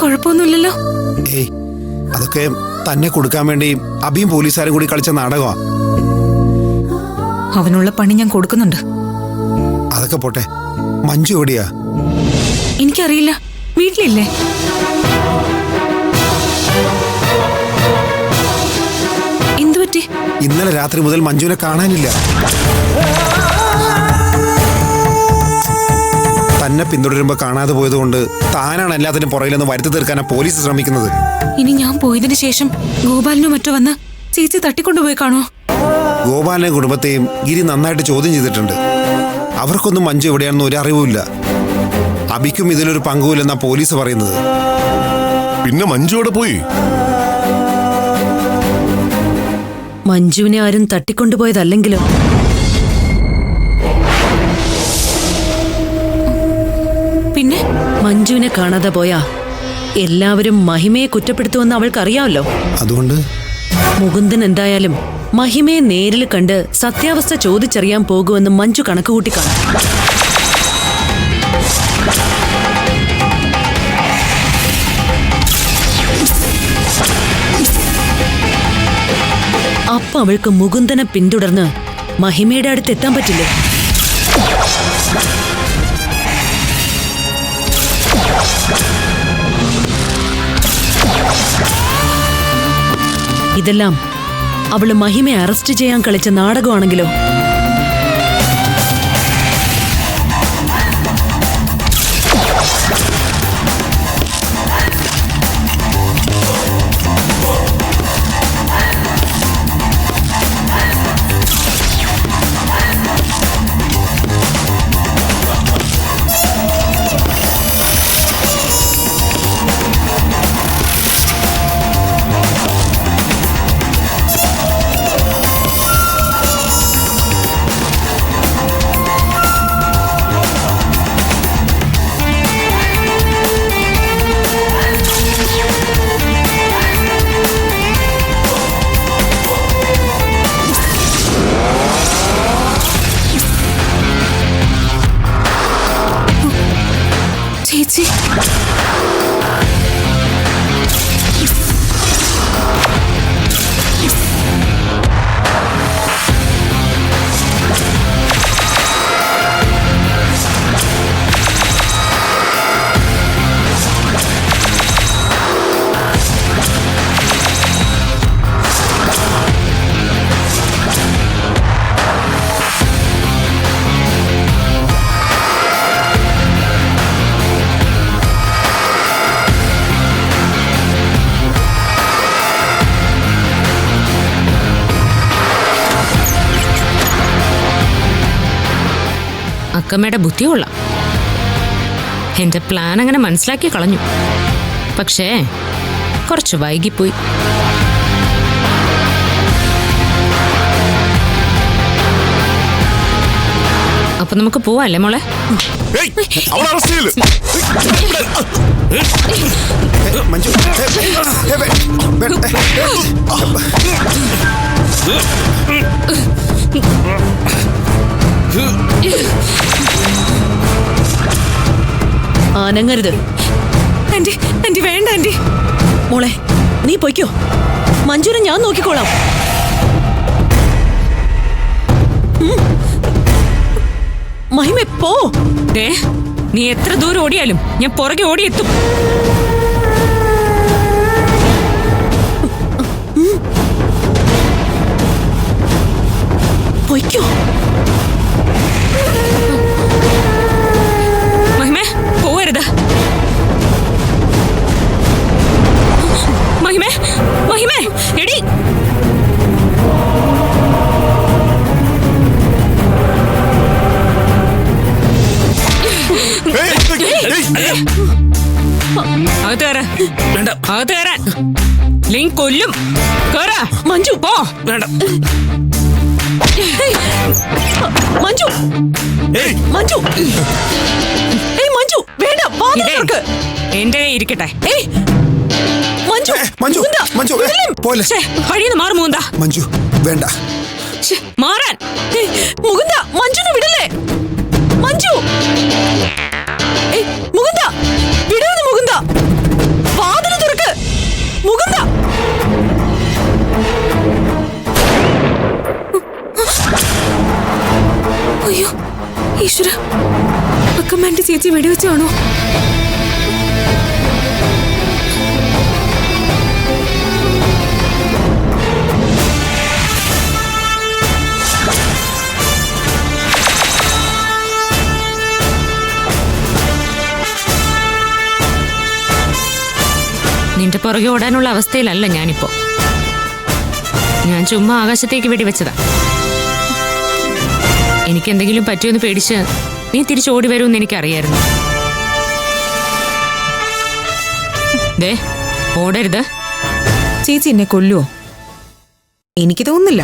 കുഴപ്പമൊന്നുമില്ലല്ലോ? ഏയ്, അതൊക്കെ തന്നെ കൊടുക്കാൻ വേണ്ടി അബിയും പോലീസുകാരും കൂടി കളിച്ച നാടകമാ. അവനുള്ള പണി ഞാൻ കൊടുക്കുന്നുണ്ട്. അതൊക്കെ പോട്ടെ, മഞ്ജു എവിടെയാ? എനിക്കറിയില്ല, വീട്ടിലില്ലേ? എന്തുപറ്റി? ഇന്നലെ രാത്രി മുതൽ മഞ്ജുവിനെ കാണാനില്ല. തന്നെ പിന്തുടരുമ്പോ കാണാതെ പോയതുകൊണ്ട് താനാണ് എല്ലാത്തിനും പുറകിലൊന്ന് വരുത്തി തീർക്കാനാ പോലീസ് ശ്രമിക്കുന്നത്. ഇനി ഞാൻ പോയതിനു ശേഷം ഗോപാലിനോ മറ്റോ വന്ന് ചേച്ചി തട്ടിക്കൊണ്ടുപോയി കാണോ? ഗോപാലിനെ കുടുംബത്തെയും ഗിരി നന്നായിട്ട് ചോദ്യം ചെയ്തിട്ടുണ്ട്. അവർക്കൊന്നും മഞ്ജു എവിടെയാണെന്ന് ഒരു അറിവുമില്ല. അബിക്കും ഇതിലൊരു പങ്കുമില്ലെന്നാ പോലീസ് പറയുന്നത്. പിന്നെ മഞ്ജു അവിടെ പോയി? മഞ്ജുവിനെ ആരും തട്ടിക്കൊണ്ടുപോയതല്ലെങ്കിലോ? പിന്നെ മഞ്ജുവിനെ കാണാതെ പോയാ എല്ലാവരും മഹിമയെ കുറ്റപ്പെടുത്തുമെന്ന് അവൾക്കറിയാമല്ലോ. അതുകൊണ്ട് മുകുന്ദൻ എന്തായാലും മഹിമയെ നേരിൽ കണ്ട് സത്യാവസ്ഥ ചോദിച്ചറിയാൻ പോകുമെന്ന് മഞ്ജു കണക്കുകൂട്ടി കാണും. അപ്പൊ അവൾക്ക് മുകുന്ദനെ പിന്തുടർന്ന് മഹിമയുടെ അടുത്ത് എത്താൻ പറ്റില്ലേ? ഇതെല്ലാം അവള് മഹിമയെ അറസ്റ്റ് ചെയ്യാൻ കളിച്ച നാടകമാണെങ്കിലോ? ചേച്ചി, അക്കമ്മയുടെ ബുദ്ധി കൊള്ളാം. എന്റെ പ്ലാൻ അങ്ങനെ മനസ്സിലാക്കി കളഞ്ഞു. പക്ഷേ കുറച്ച് വൈകിപ്പോയി. അപ്പൊ നമുക്ക് പോവാല്ലേ മോളെ? മഞ്ജു, അനങ്ങരുത്. ആന്റി, ആന്റി വേണ്ട ആന്റി. മോളെ നീ പൊയ്ക്കോ, മഞ്ജുനെ ഞാൻ നോക്കിക്കോളാം. മഹിമ പോ. നീ എത്ര ദൂരം ഓടിയാലും ഞാൻ പുറകെ ഓടിയെത്തും. പൊയ്ക്കോ. മഹിമേ പോവരുത്. മഹിമേ, മഹിമേ എടി. കൊല്ലും. മഞ്ജു പോ. മഞ്ജു, മഞ്ജു, മഞ്ജു വേണ്ട. എന്റെ കൈ ഇരിക്കട്ടെ. മഞ്ജു, മഞ്ജു, മഞ്ജു പോലെ വഴിന്ന് മാറും മുകുന്ദ. മഞ്ജു വേണ്ട മാറാൻ. മുകുന്ദ, മഞ്ജുനെ വിടല്ലേ. മഞ്ജു, മുകുന്ദ വിടരുത്. മുകുന്ദ വാ. അയ്യോ ഈശ്വര, അക്കമ്മന്റെ ചേച്ചി വെടിവെച്ചാണോ? നിന്റെ പുറകെ ഓടാനുള്ള അവസ്ഥയിലല്ല ഞാനിപ്പോ. ഞാൻ ചുമ്മാ ആകാശത്തേക്ക് വെടിവെച്ചതാ. എനിക്കെന്തെങ്കിലും പറ്റുമെന്ന് പേടിച്ച് നീ തിരിച്ചോടി വരുമെന്ന് എനിക്കറിയായിരുന്നു. ദേ, ഓടരുത്. ചേച്ചി എന്നെ കൊല്ലുവോ? എനിക്ക് തോന്നുന്നില്ല.